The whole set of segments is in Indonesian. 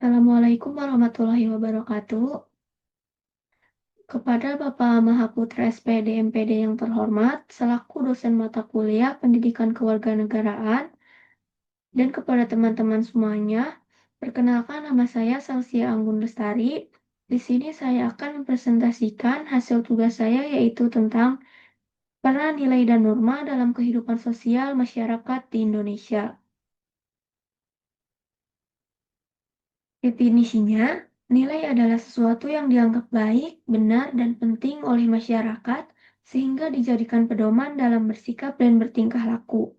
Assalamualaikum warahmatullahi wabarakatuh. Kepada Bapak Mahaputra SPD MPD yang terhormat, selaku dosen mata kuliah Pendidikan Kewarganegaraan, dan kepada teman-teman semuanya, perkenalkan nama saya Salsia Anggun Lestari. Di sini saya akan mempresentasikan hasil tugas saya yaitu tentang peran nilai dan norma dalam kehidupan sosial masyarakat di Indonesia. Definisinya, nilai adalah sesuatu yang dianggap baik, benar, dan penting oleh masyarakat sehingga dijadikan pedoman dalam bersikap dan bertingkah laku.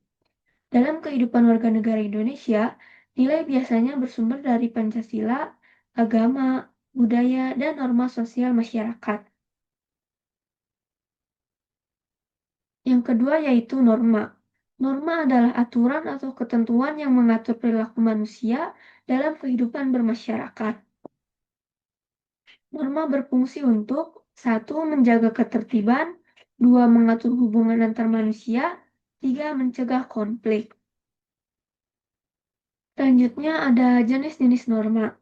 Dalam kehidupan warga negara Indonesia, nilai biasanya bersumber dari Pancasila, agama, budaya, dan norma sosial masyarakat. Yang kedua yaitu norma. Norma adalah aturan atau ketentuan yang mengatur perilaku manusia dalam kehidupan bermasyarakat. Norma berfungsi untuk 1. Menjaga ketertiban, 2. Mengatur hubungan antar manusia, 3. Mencegah konflik. Selanjutnya ada jenis-jenis norma.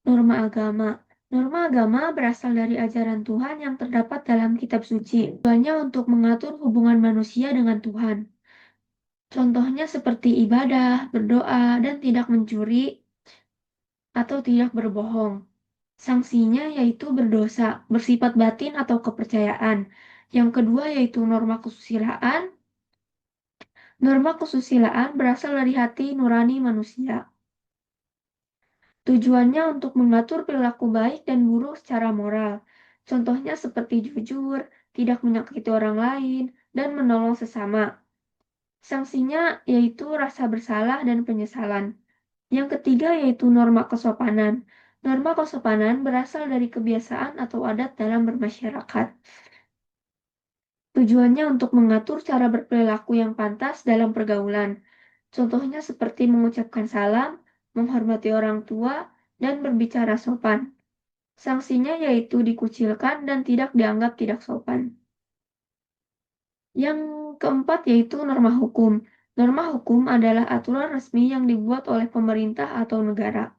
Norma agama. Norma agama berasal dari ajaran Tuhan yang terdapat dalam kitab suci. Tujuannya untuk mengatur hubungan manusia dengan Tuhan. Contohnya seperti ibadah, berdoa, dan tidak mencuri atau tidak berbohong. Sanksinya yaitu berdosa, bersifat batin atau kepercayaan. Yang kedua yaitu norma kesusilaan. Norma kesusilaan berasal dari hati nurani manusia. Tujuannya untuk mengatur perilaku baik dan buruk secara moral. Contohnya seperti jujur, tidak menyakiti orang lain, dan menolong sesama. Sanksinya yaitu rasa bersalah dan penyesalan. Yang ketiga yaitu norma kesopanan. Norma kesopanan berasal dari kebiasaan atau adat dalam bermasyarakat. Tujuannya untuk mengatur cara berperilaku yang pantas dalam pergaulan. Contohnya seperti mengucapkan salam, menghormati orang tua, dan berbicara sopan. Sanksinya yaitu dikucilkan dan tidak dianggap tidak sopan. Yang keempat yaitu norma hukum. Norma hukum adalah aturan resmi yang dibuat oleh pemerintah atau negara.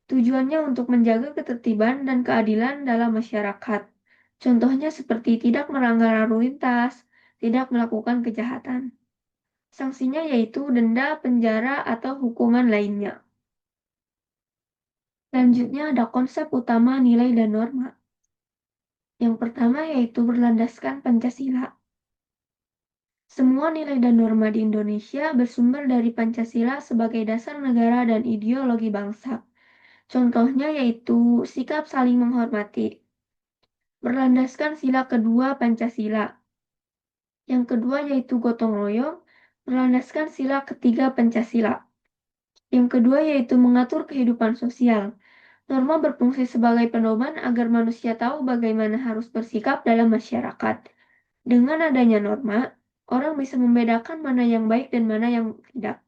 Tujuannya untuk menjaga ketertiban dan keadilan dalam masyarakat. Contohnya seperti tidak melanggar lalu lintas, tidak melakukan kejahatan. Sanksinya yaitu denda, penjara, atau hukuman lainnya. Selanjutnya ada konsep utama nilai dan norma. Yang pertama yaitu berlandaskan Pancasila. Semua nilai dan norma di Indonesia bersumber dari Pancasila sebagai dasar negara dan ideologi bangsa. Contohnya yaitu sikap saling menghormati. Berlandaskan sila kedua Pancasila. Yang kedua yaitu gotong royong, berlandaskan sila ketiga Pancasila. Yang kedua yaitu mengatur kehidupan sosial. Norma berfungsi sebagai pedoman agar manusia tahu bagaimana harus bersikap dalam masyarakat. Dengan adanya norma, orang bisa membedakan mana yang baik dan mana yang tidak.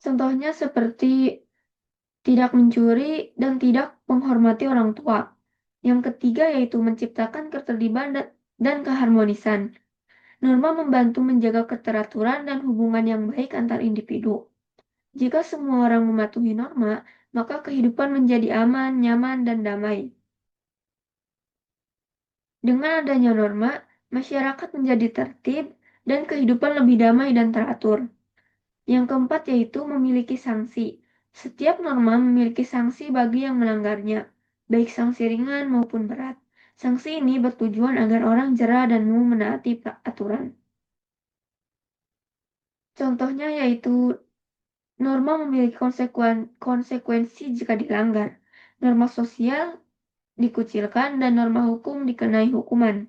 Contohnya seperti tidak mencuri dan tidak menghormati orang tua. Yang ketiga yaitu menciptakan ketertiban dan keharmonisan. Norma membantu menjaga keteraturan dan hubungan yang baik antar individu. Jika semua orang mematuhi norma, maka kehidupan menjadi aman, nyaman, dan damai. Dengan adanya norma, masyarakat menjadi tertib dan kehidupan lebih damai dan teratur. Yang keempat yaitu memiliki sanksi. Setiap norma memiliki sanksi bagi yang melanggarnya, baik sanksi ringan maupun berat. Sanksi ini bertujuan agar orang jera dan mau menaati aturan. Contohnya yaitu norma memiliki konsekuensi jika dilanggar. Norma sosial dikucilkan dan norma hukum dikenai hukuman.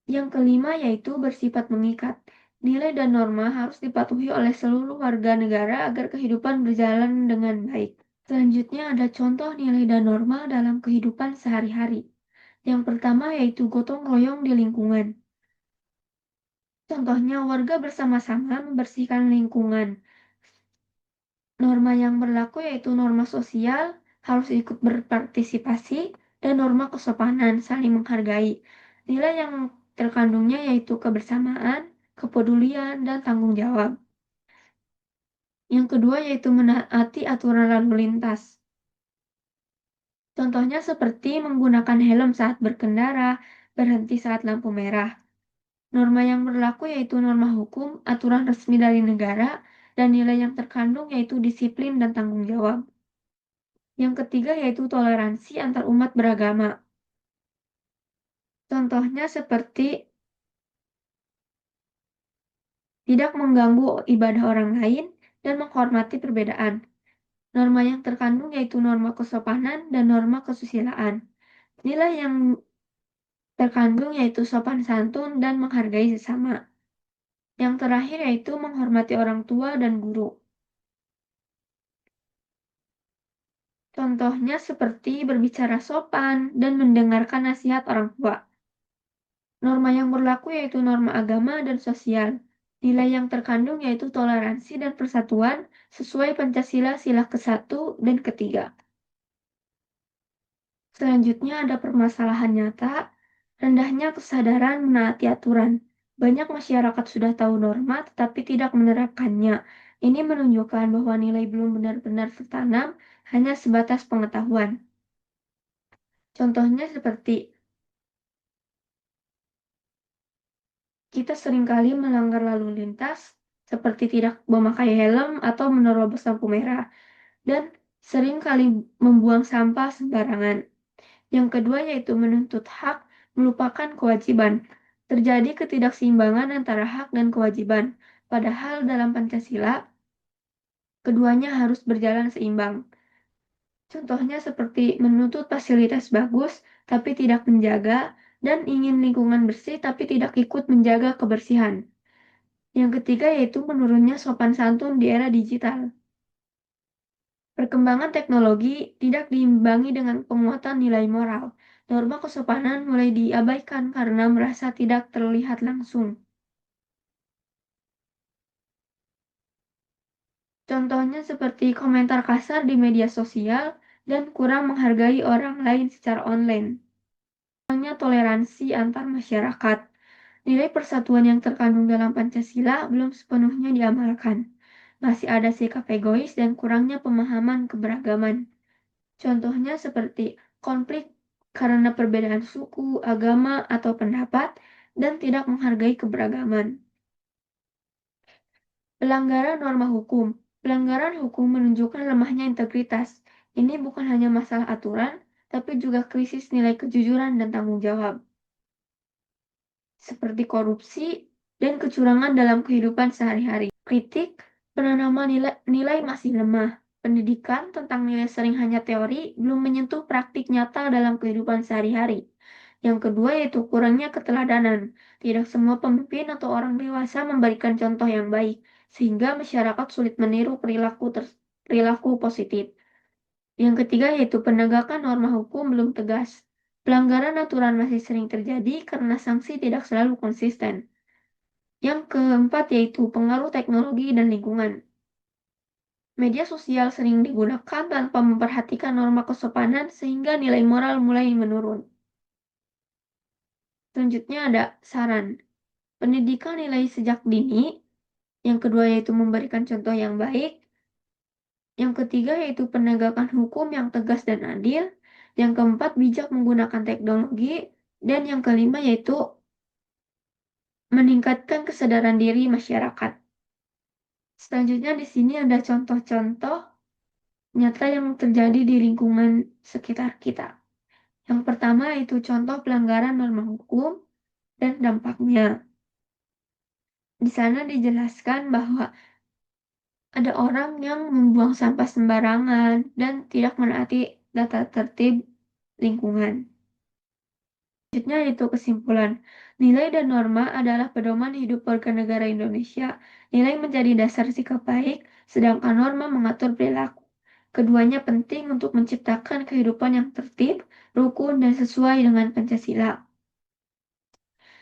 Yang kelima yaitu bersifat mengikat. Nilai dan norma harus dipatuhi oleh seluruh warga negara agar kehidupan berjalan dengan baik. Selanjutnya ada contoh nilai dan norma dalam kehidupan sehari-hari. Yang pertama yaitu gotong royong di lingkungan. Contohnya warga bersama-sama membersihkan lingkungan. Norma yang berlaku yaitu norma sosial, harus ikut berpartisipasi, dan norma kesopanan, saling menghargai. Nilai yang terkandungnya yaitu kebersamaan, kepedulian, dan tanggung jawab. Yang kedua yaitu menaati aturan lalu lintas. Contohnya seperti menggunakan helm saat berkendara, berhenti saat lampu merah. Norma yang berlaku yaitu norma hukum, aturan resmi dari negara, dan nilai yang terkandung yaitu disiplin dan tanggung jawab. Yang ketiga yaitu toleransi antar umat beragama. Contohnya seperti tidak mengganggu ibadah orang lain dan menghormati perbedaan. Norma yang terkandung yaitu norma kesopanan dan norma kesusilaan. Nilai yang terkandung yaitu sopan santun dan menghargai sesama. Yang terakhir yaitu menghormati orang tua dan guru. Contohnya seperti berbicara sopan dan mendengarkan nasihat orang tua. Norma yang berlaku yaitu norma agama dan sosial. Nilai yang terkandung yaitu toleransi dan persatuan sesuai Pancasila sila ke-1 dan ke-3. Selanjutnya ada permasalahan nyata, rendahnya kesadaran menaati aturan. Banyak masyarakat sudah tahu norma tetapi tidak menerapkannya. Ini menunjukkan bahwa nilai belum benar-benar tertanam, hanya sebatas pengetahuan. Contohnya seperti kita seringkali melanggar lalu lintas, seperti tidak memakai helm atau menerobos lampu merah, dan seringkali membuang sampah sembarangan. Yang kedua yaitu menuntut hak, melupakan kewajiban. Terjadi ketidakseimbangan antara hak dan kewajiban, padahal dalam Pancasila, keduanya harus berjalan seimbang. Contohnya seperti menuntut fasilitas bagus, tapi tidak menjaga, dan ingin lingkungan bersih, tapi tidak ikut menjaga kebersihan. Yang ketiga yaitu menurunnya sopan santun di era digital. Perkembangan teknologi tidak diimbangi dengan penguatan nilai moral. Norma kesopanan mulai diabaikan karena merasa tidak terlihat langsung. Contohnya seperti komentar kasar di media sosial dan kurang menghargai orang lain secara online. Kurangnya toleransi antar masyarakat. Nilai persatuan yang terkandung dalam Pancasila belum sepenuhnya diamalkan. Masih ada sikap egois dan kurangnya pemahaman keberagaman. Contohnya seperti konflik karena perbedaan suku, agama, atau pendapat, dan tidak menghargai keberagaman. Pelanggaran norma hukum. Pelanggaran hukum menunjukkan lemahnya integritas. Ini bukan hanya masalah aturan, tapi juga krisis nilai kejujuran dan tanggung jawab, seperti korupsi dan kecurangan dalam kehidupan sehari-hari. Kritik, penanaman nilai masih lemah. Pendidikan tentang nilai sering hanya teori, belum menyentuh praktik nyata dalam kehidupan sehari-hari. Yang kedua yaitu kurangnya keteladanan. Tidak semua pemimpin atau orang dewasa memberikan contoh yang baik, sehingga masyarakat sulit meniru perilaku positif. Yang ketiga yaitu penegakan norma hukum belum tegas. Pelanggaran aturan masih sering terjadi karena sanksi tidak selalu konsisten. Yang keempat yaitu pengaruh teknologi dan lingkungan. Media sosial sering digunakan tanpa memperhatikan norma kesopanan sehingga nilai moral mulai menurun. Selanjutnya ada saran. Pendidikan nilai sejak dini. Yang kedua yaitu memberikan contoh yang baik. Yang ketiga yaitu penegakan hukum yang tegas dan adil. Yang keempat bijak menggunakan teknologi. Dan yang kelima yaitu meningkatkan kesadaran diri masyarakat. Selanjutnya di sini ada contoh-contoh nyata yang terjadi di lingkungan sekitar kita. Yang pertama itu contoh pelanggaran norma hukum dan dampaknya. Di sana dijelaskan bahwa ada orang yang membuang sampah sembarangan dan tidak menaati tata tertib lingkungan. Selanjutnya itu kesimpulan. Nilai dan norma adalah pedoman hidup warga negara Indonesia. Nilai menjadi dasar sikap baik, sedangkan norma mengatur perilaku. Keduanya penting untuk menciptakan kehidupan yang tertib, rukun, dan sesuai dengan Pancasila.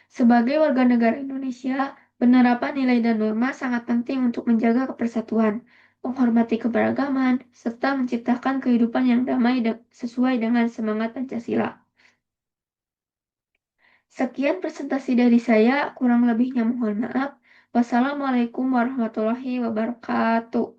Sebagai warga negara Indonesia, penerapan nilai dan norma sangat penting untuk menjaga persatuan, menghormati keberagaman, serta menciptakan kehidupan yang damai sesuai dengan semangat Pancasila. Sekian presentasi dari saya, kurang lebihnya mohon maaf. Wassalamualaikum warahmatullahi wabarakatuh.